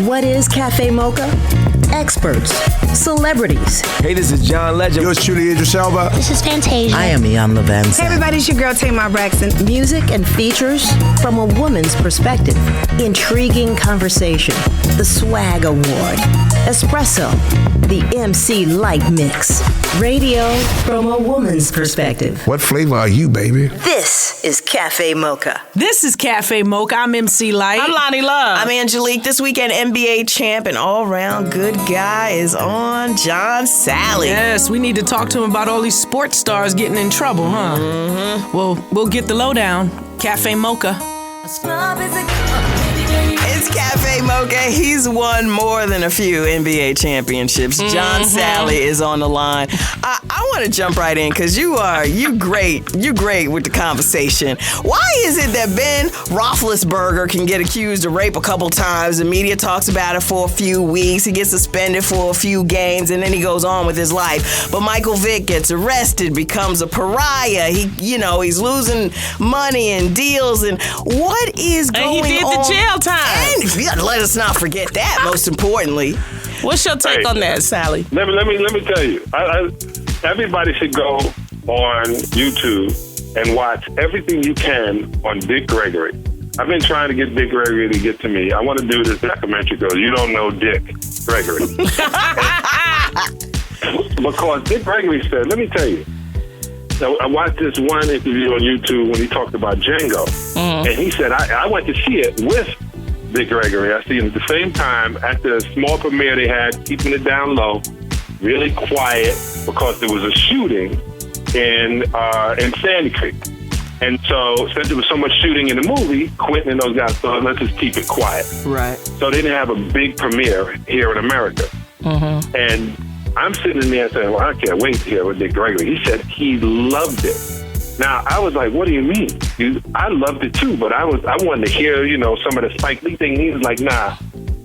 What is Cafe Mocha? Experts, celebrities. Hey, this is John Legend. Yours truly, Idris Elba. This is Fantasia. I am Ian Levanson. Hey everybody, it's your girl Tamar Braxton. Music and features from a woman's perspective. Intriguing conversation. The Swag Award. Espresso. The MC Light Mix. Radio from a woman's perspective. What flavor are you, baby? This is Cafe Mocha. This is Cafe Mocha. I'm MC Light. I'm Lonnie Love. I'm Angelique. This weekend, NBA champ and all-round good guy is on, John Salley. Yes, we need to talk to him about all these sports stars getting in trouble, huh? Mm-hmm. Well, we'll get the lowdown. Cafe Mocha. It's Cafe Mocha. He's won more than a few NBA championships. John Salley is on the line. I want to jump right in because you great with the conversation. Why is it that Ben Roethlisberger can get accused of rape a couple times? The media talks about it for a few weeks. He gets suspended for a few games, and then he goes on with his life. But Michael Vick gets arrested, becomes a pariah. He's losing money and deals. And what is going on? And he did the jail time. And you gotta let us not forget that, most importantly. What's your take on that, Sally? Let me tell you. Everybody should go on YouTube and watch everything you can on Dick Gregory. I've been trying to get Dick Gregory to get to me. I want to do this documentary because you don't know Dick Gregory. Because Dick Gregory said, let me tell you, I watched this one interview on YouTube when he talked about Django. And he said, I went to see it with Dick Gregory. I see him at the same time at the small premiere they had, keeping it down low, really quiet, because there was a shooting in Sandy Creek. And so, since there was so much shooting in the movie, Quentin and those guys thought, let's just keep it quiet. Right. So they didn't have a big premiere here in America. And I'm sitting in there saying, well, I can't wait to hear what Dick Gregory. He said he loved it. Now, I was like, what do you mean? I loved it too, but I wanted to hear, some of the Spike Lee thing. He was like, nah,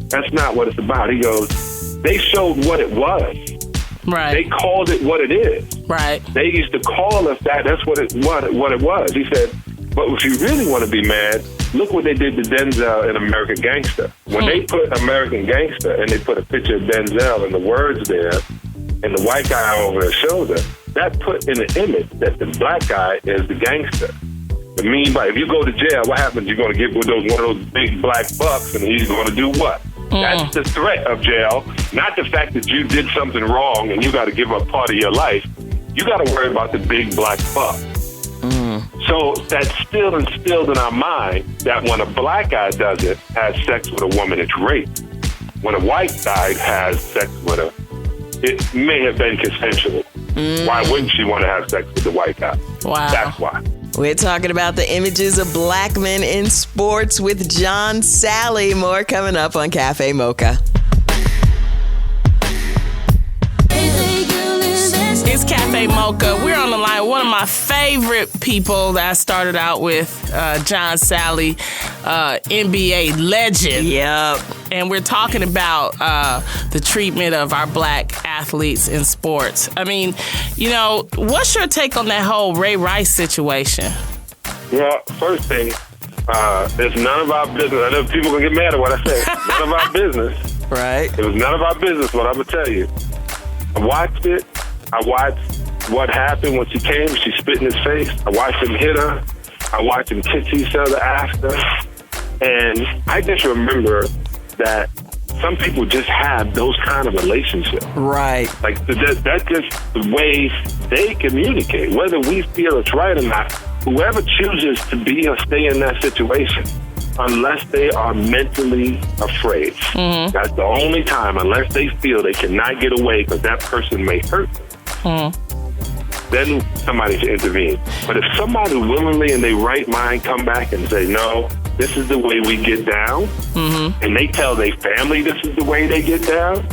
that's not what it's about. He goes, they showed what it was. Right. They called it what it is. Right. They used to call us that. That's what it was. He said, but if you really want to be mad, look what they did to Denzel in American Gangster. When they put American Gangster and they put a picture of Denzel and the words there and the white guy over his shoulder, that put in the image that the black guy is the gangster. If you go to jail, what happens? You're going to get one of those big black bucks, and he's going to do what? That's the threat of jail, not the fact that you did something wrong and you got to give up part of your life. You got to worry about the big black buck. So that's still instilled in our mind that when a black guy does it, has sex with a woman, it's rape. When a white guy has sex with her, it may have been consensual. Why wouldn't she want to have sex with the white guy? Wow. That's why. We're talking about the images of black men in sports with John Salley. More coming up on Cafe Mocha. It's Cafe Mocha. We're on the line. One of my favorite people that I started out with, John Salley, NBA legend. Yep. And we're talking about the treatment of our black athletes in sports. I mean, what's your take on that whole Ray Rice situation? Well, first thing, it's none of our business. I know people going to get mad at what I say. None of our business. Right. It was none of our business, what I'm going to tell you. I watched it. I watched what happened when she came. She spit in his face. I watched him hit her. I watched him kiss each other after. And I just remember that some people just have those kind of relationships. Right. Like, that's just the way they communicate. Whether we feel it's right or not, whoever chooses to be or stay in that situation, unless they are mentally afraid. That's the only time, unless they feel they cannot get away because that person may hurt them. Then somebody should intervene. But if somebody willingly in their right mind come back and say, no, this is the way we get down, and they tell their family this is the way they get down,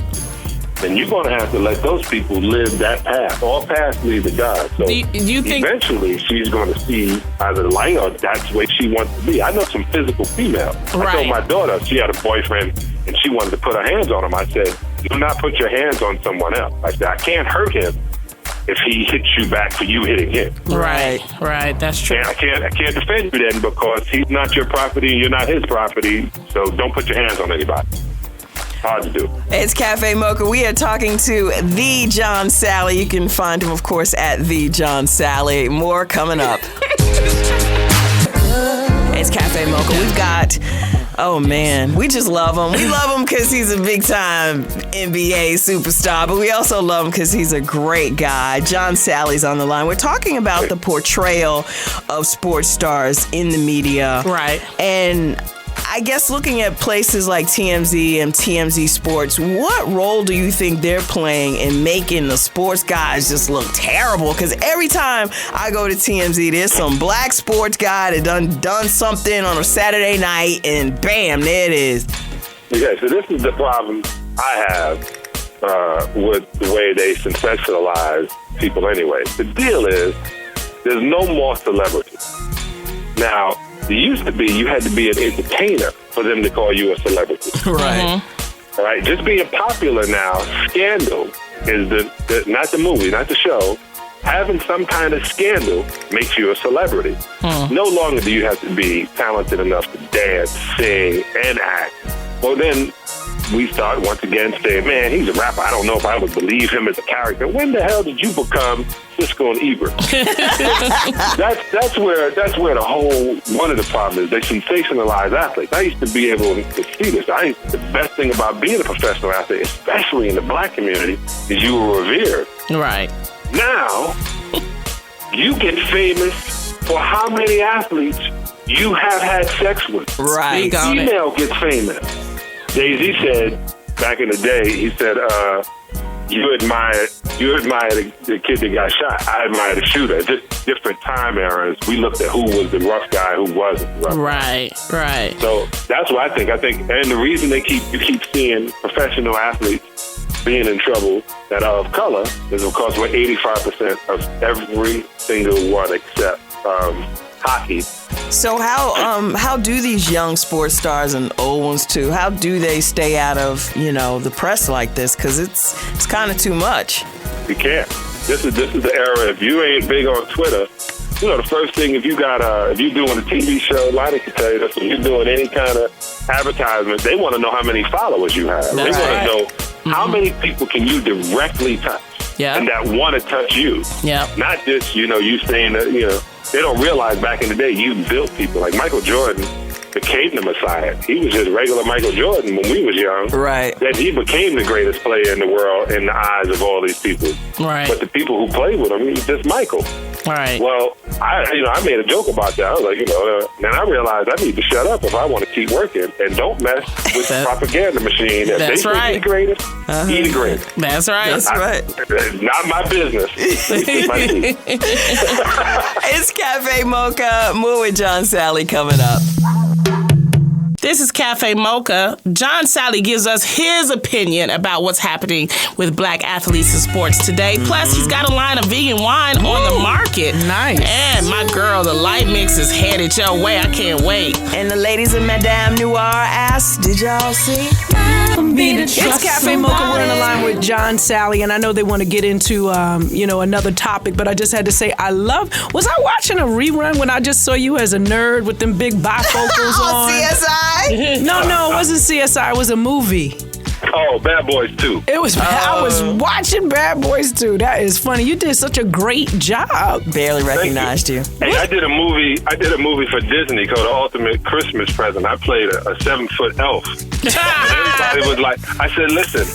then you're going to have to let those people live that path. All paths lead to God. So do you think eventually she's going to see either the light or that's the way she wants to be. I know some physical females. Right. I told my daughter, she had a boyfriend, and she wanted to put her hands on him. I said, do not put your hands on someone else. I said, I can't hurt him if he hits you back for you hitting him. Right, that's true. I can't defend you then because he's not your property and you're not his property, so don't put your hands on anybody. Hard to do. It's Cafe Mocha. We are talking to the John Salley. You can find him, of course, at the John Salley. More coming up. It's Cafe Mocha. We've got, oh man, we just love him. We love him because he's a big-time NBA superstar, but we also love him because he's a great guy. John Salley's on the line. We're talking about the portrayal of sports stars in the media. Right. And I guess looking at places like TMZ and TMZ Sports, what role do you think they're playing in making the sports guys just look terrible? Because every time I go to TMZ, there's some black sports guy that done something on a Saturday night, and bam, there it is. Okay, so this is the problem I have with the way they sensationalize people anyway. The deal is, there's no more celebrity. Now, it used to be you had to be an entertainer for them to call you a celebrity. Right. Mm-hmm. All right, just being popular now, scandal is the not the movie, not the show. Having some kind of scandal makes you a celebrity. No longer do you have to be talented enough to dance, sing, and act. Well, then we start once again saying, man, he's a rapper. I don't know if I would believe him as a character. When the hell did you become Cisco and Ebert? that's where the whole, one of the problems is. They sensationalize athletes. I used to be able to see this. The best thing about being a professional athlete, especially in the black community, is you were revered. Right. Now, you get famous for how many athletes you have had sex with. Right. The female gets famous. Jay-Z said back in the day, he said, you admire the kid that got shot. I admire the shooter. Just different time eras. We looked at who was the rough guy, who wasn't the rough guy. Right. So that's what I think. And the reason you keep seeing professional athletes being in trouble that are of color is because we're 85% of every single one except hockey. So how do these young sports stars and old ones too, how do they stay out of, the press like this? Because it's kind of too much. You can't. This is the era. If you ain't big on Twitter, the first thing, if you're doing a TV show, Lonnie can tell you this, if you're doing any kind of advertisement, they want to know how many followers you have. They want to know how many people can you directly touch. Yeah. And that want to touch you. Yeah. Not just, you saying that, they don't realize back in the day you built people. Like Michael Jordan became the Messiah. He was just regular Michael Jordan when we was young. Right. Then he became the greatest player in the world in the eyes of all these people. Right. But the people who played with him, he's just Michael. Right. Well, I made a joke about that. I was like, then I realized I need to shut up if I want to keep working and don't mess with the propaganda machine. If That's they right. think he's greatest, he's the greatest. That's right. That's right. It's not my business. It's my team. It's Cafe Mocha. More with John Salley coming up. This is Cafe Mocha. John Salley gives us his opinion about what's happening with black athletes in sports today. Plus, he's got a line of vegan wine on the market. Nice. And my girl, the light mix is headed your way. I can't wait. And the ladies of Madame Noir asked, did y'all see? It's Cafe Mocha. We're on the line with John Salley, and I know they want to get into, another topic, but I just had to say, was I watching a rerun when I just saw you as a nerd with them big bifocals on? CSI? No, it wasn't CSI. It was a movie. Oh, Bad Boys 2. It was. I was watching Bad Boys 2. That is funny. You did such a great job. Barely recognized you. Hey, I did a movie for Disney called The Ultimate Christmas Present. I played a 7-foot elf. And everybody was like, I said, listen,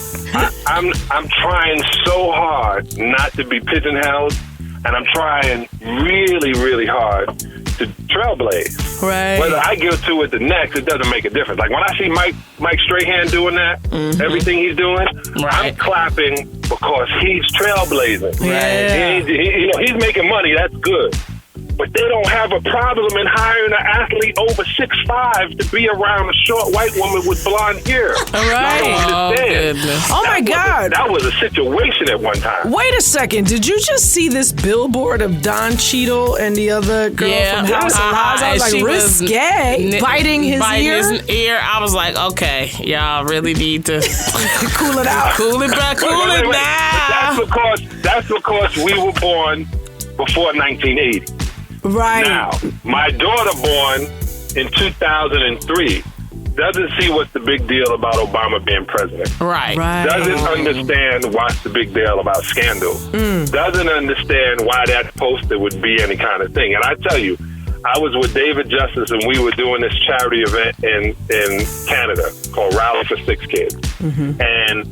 I'm trying so hard not to be pigeonholed, and I'm trying really, really hard to trailblaze. Right. Whether I go to it the next, it doesn't make a difference. Like when I see Mike Strahan doing that, everything he's doing, I'm clapping because he's trailblazing. Yeah. He's making money. That's good. But they don't have a problem in hiring an athlete over 6'5" to be around a short white woman with blonde hair. All right. I don't understand. Oh my God. That was a situation at one time. Wait a second. Did you just see this billboard of Don Cheadle and the other girl from House of Lies? I was like, risque. Biting his ear. I was like, okay, y'all really need to cool it out. Cool it back. Cool it down. That's because we were born before 1980. Right. Now, my daughter born in 2003. doesn't see what's the big deal about Obama being president. Right. Doesn't understand what's the big deal about scandal. Doesn't understand why that poster would be any kind of thing. And I tell you, I was with David Justice, and we were doing this charity event in Canada called Rally for Six Kids. And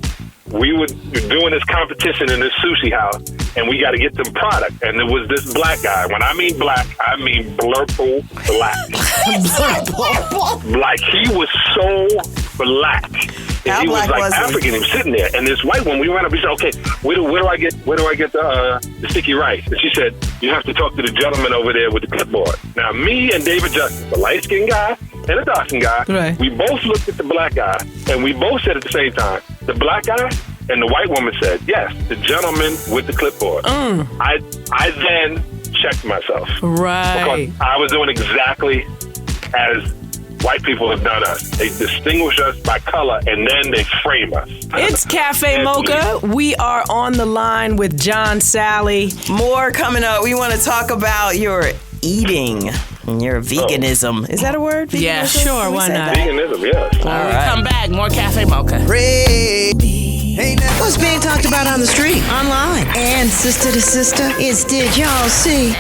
we were doing this competition in this sushi house, and we got to get some product. And there was this black guy. When I mean black, I mean blurple black. Like, he was so black. And How he was black like was he? African. He was sitting there, and this white one. We went up. He said, "Okay, where do I get the sticky rice?" And she said, "You have to talk to the gentleman over there with the clipboard." Now, me and David Justice, the light skinned guy and the dark skinned guy, Right. we both looked at the black guy, and we both said at the same time, the black guy and the white woman said, "Yes, the gentleman with the clipboard." I then checked myself Right. because I was doing exactly as white people have done us. They distinguish us by color, and then they frame us. It's Cafe Mocha. We are on the line with John Salley. More coming up. We want to talk about your eating and your veganism. Is that a word? Veganism? Yeah, sure, We why said not? that. Veganism, yes. When we come back, more Cafe Mocha. What's being talked about on the street, online, and sister to sister? It's Did Y'all See?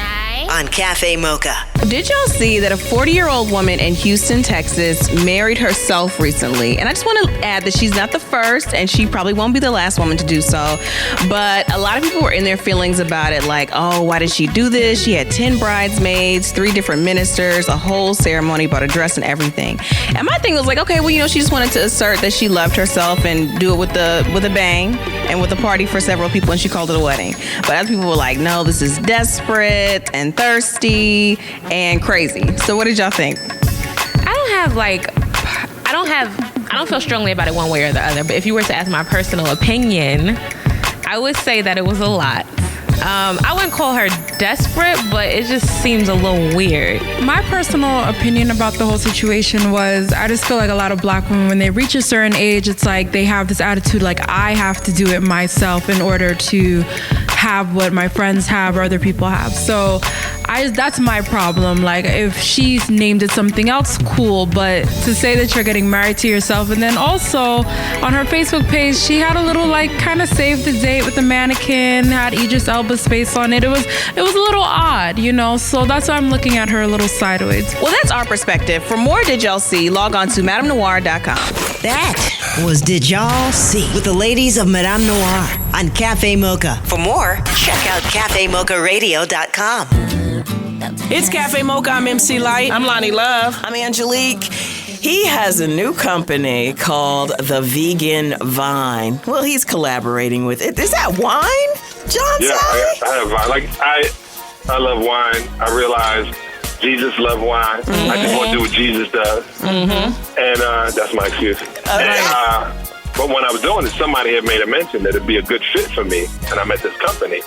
On Cafe Mocha. Did y'all see that a 40-year-old woman in Houston, Texas married herself recently? And I just want to add that she's not the first, and she probably won't be the last woman to do so. But a lot of people were in their feelings about it, like, oh, why did she do this? She had 10 bridesmaids, 3 different ministers, a whole ceremony, bought a dress and everything. And my thing was like, okay, well, she just wanted to assert that she loved herself and do it with a bang and with a party for several people, and she called it a wedding. But other people were like, no, this is desperate and thirsty and crazy. So what did y'all think? I don't feel strongly about it one way or the other, but if you were to ask my personal opinion, I would say that it was a lot. I wouldn't call her desperate, but it just seems a little weird. My personal opinion about the whole situation was I just feel like a lot of black women, when they reach a certain age, it's like they have this attitude like I have to do it myself in order to have what my friends have or other people have. So that's my problem. Like, if she's named it something else, cool, but to say that you're getting married to yourself, and then also on her Facebook page, she had a little like kind of save the date with the mannequin, had Idris Elba's face on it. It was a little odd, so that's why I'm looking at her a little sideways. Well, that's our perspective. For more Did Y'all See, log on to MadameNoir.com. That was Did Y'all See? With the ladies of Madame Noir on Cafe Mocha. For more, check out CafeMochaRadio.com. It's Cafe Mocha. I'm MC Light. I'm Lonnie Love. I'm Angelique. He has a new company called The Vegan Vine. Well, he's collaborating with it. Is that wine, John Yeah, Salley? I have wine. I love wine. I realize Jesus loved wine. I just want to do what Jesus does. And that's my excuse. But when I was doing it, somebody had made a mention that it'd be a good fit for me. And I'm at this company.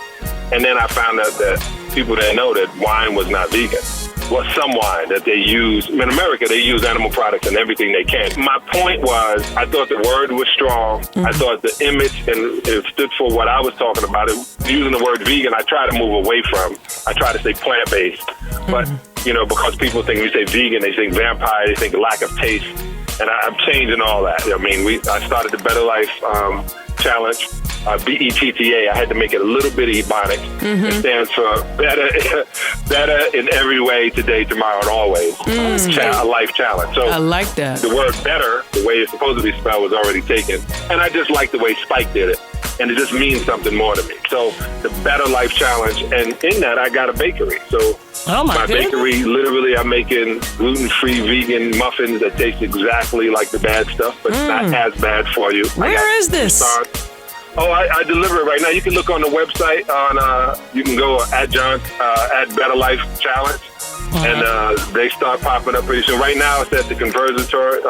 And then I found out that people didn't know that wine was not vegan. Well, some wine that they use. In America, they use animal products in everything they can. My point was, I thought the word was strong. I thought the image and it stood for what I was talking about. Using the word vegan, I try to move away from. I try to say plant-based. But, because people think when you say vegan, they think vampire, they think lack of taste. And I'm changing all that. I mean, I started the BettaLife challenge. BETTA. I had to make it a little bit Ebonics. It stands for better in every way, today, tomorrow, and always. A life challenge. So I like that. the word better, the way it's supposed to be spelled, was already taken. And I just like the way Spike did it. And it just means something more to me. So the BettaLife challenge, and in that I got a bakery. So my bakery, literally, I'm making gluten-free vegan muffins that taste exactly like the bad stuff, but not as bad for you. Where is this? I deliver it right now. You can look on the website. You can go at BettaLife Challenge, and they start popping up pretty soon. Right now, it's at the Conservatory.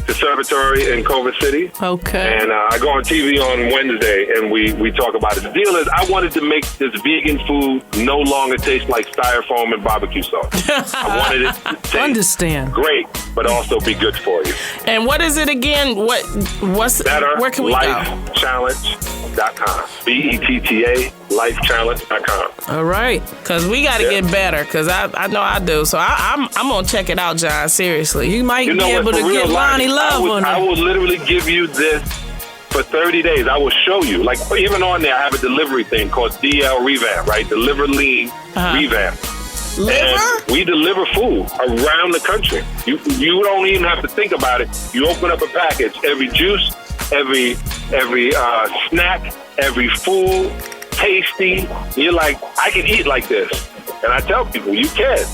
Conservatory in Culver City. Okay. And I go on TV on Wednesday, and we talk about it. The deal is, I wanted to make this vegan food no longer taste like styrofoam and barbecue sauce. I wanted it to taste great, but also be good for you. And what is it again? What's where can we go? BettaLifeChallenge.com. BETTA lifechallenge.com. All right, because we got to get better. Because I know I do. So I'm gonna check it out, John. Seriously, you might be able to get Lonnie Love on it. I will literally give you this for 30 days. I will show you. Like, even on there, I have a delivery thing called DL Revamp, right? Deliver Lean Revamp. And we deliver food around the country. You don't even have to think about it. You open up a package. Every juice, every snack, every food, tasty. You're like, I can eat like this. And I tell people, you can.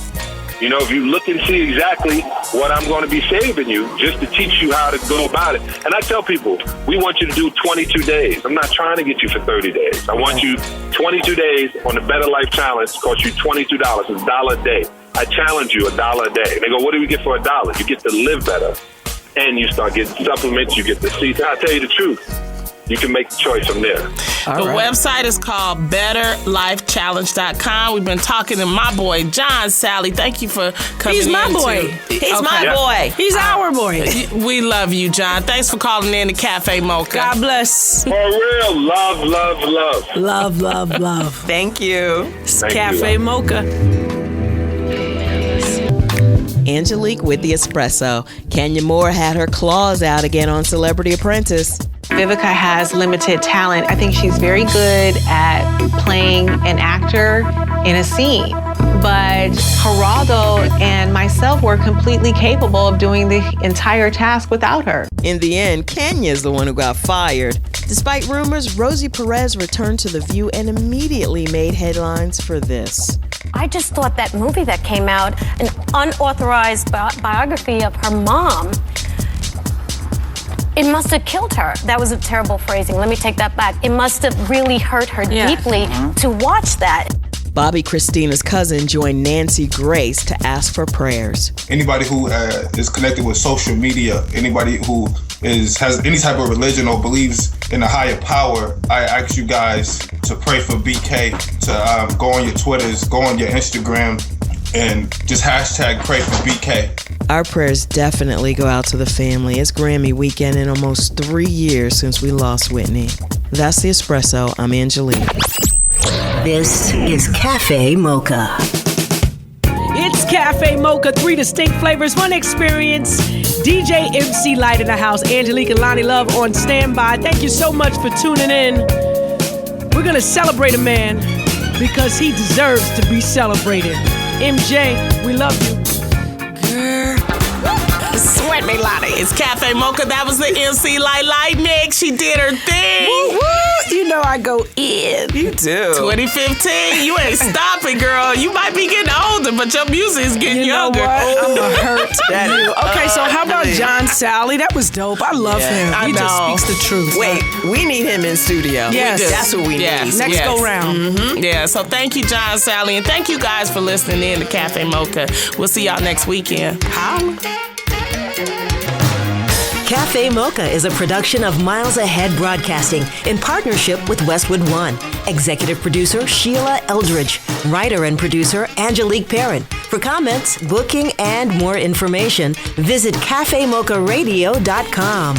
You know, if you look and see exactly what I'm going to be saving you, just to teach you how to go about it. And I tell people, we want you to do 22 days. I'm not trying to get you for 30 days. I want you 22 days on the Better Life Challenge. It costs you $22. It's $1 a day. I challenge you $1 a day. And they go, what do we get for $1? You get to live better. And you start getting supplements. You get the seeds. I'll tell you the truth. You can make the choice from there. The website is called BetterLifeChallenge.com. We've been talking to my boy, John Salley. Thank you for coming in. He's my boy. He's my boy. He's our boy. We love you, John. Thanks for calling in to Cafe Mocha. God bless. For real. Love, love, love. Love, love, love. Thank you. It's Cafe Mocha. Angelique with the espresso. Kenya Moore had her claws out again on Celebrity Apprentice. Vivica has limited talent. I think she's very good at playing an actor in a scene. But Geraldo and myself were completely capable of doing the entire task without her. In the end, Kenya is the one who got fired. Despite rumors, Rosie Perez returned to The View and immediately made headlines for this. I just thought that movie that came out, an unauthorized biography of her mom, it must have killed her. That was a terrible phrasing. Let me take that back. It must have really hurt her deeply to watch that. Bobby Christina's cousin joined Nancy Grace to ask for prayers. Anybody who is connected with social media, anybody who has any type of religion or believes in a higher power, I ask you guys to pray for BK, to go on your Twitters, go on your Instagram, and just hashtag pray for BK. Our prayers definitely go out to the family. It's Grammy weekend in almost 3 years since we lost Whitney. That's the Espresso. I'm Angelique. This is Cafe Mocha. It's Cafe Mocha, 3 distinct flavors, 1 experience. DJ MC Light in the house, Angelique and Lonnie Love on standby. Thank you so much for tuning in. We're going to celebrate a man because he deserves to be celebrated. MJ, we love you. Sweat me, Lonnie. It's Cafe Mocha. That was the MC Light mix. She did her thing. Woo, woo. You know I go in. You do. 2015. You ain't stopping, girl. You might be getting older, but your music is getting younger. You know what? I'm going to hurt you. Okay, so how about John Salley? That was dope. I love him. He just speaks the truth. Wait, we need him in studio. Yes. That's what we need. Next go round. Mm-hmm. Yeah, so thank you, John Salley, and thank you guys for listening in to Cafe Mocha. We'll see y'all next weekend. Holla. Cafe Mocha is a production of Miles Ahead Broadcasting in partnership with Westwood One. Executive producer Sheila Eldridge. Writer and producer Angelique Perrin. For comments, booking, and more information, visit cafemocharadio.com.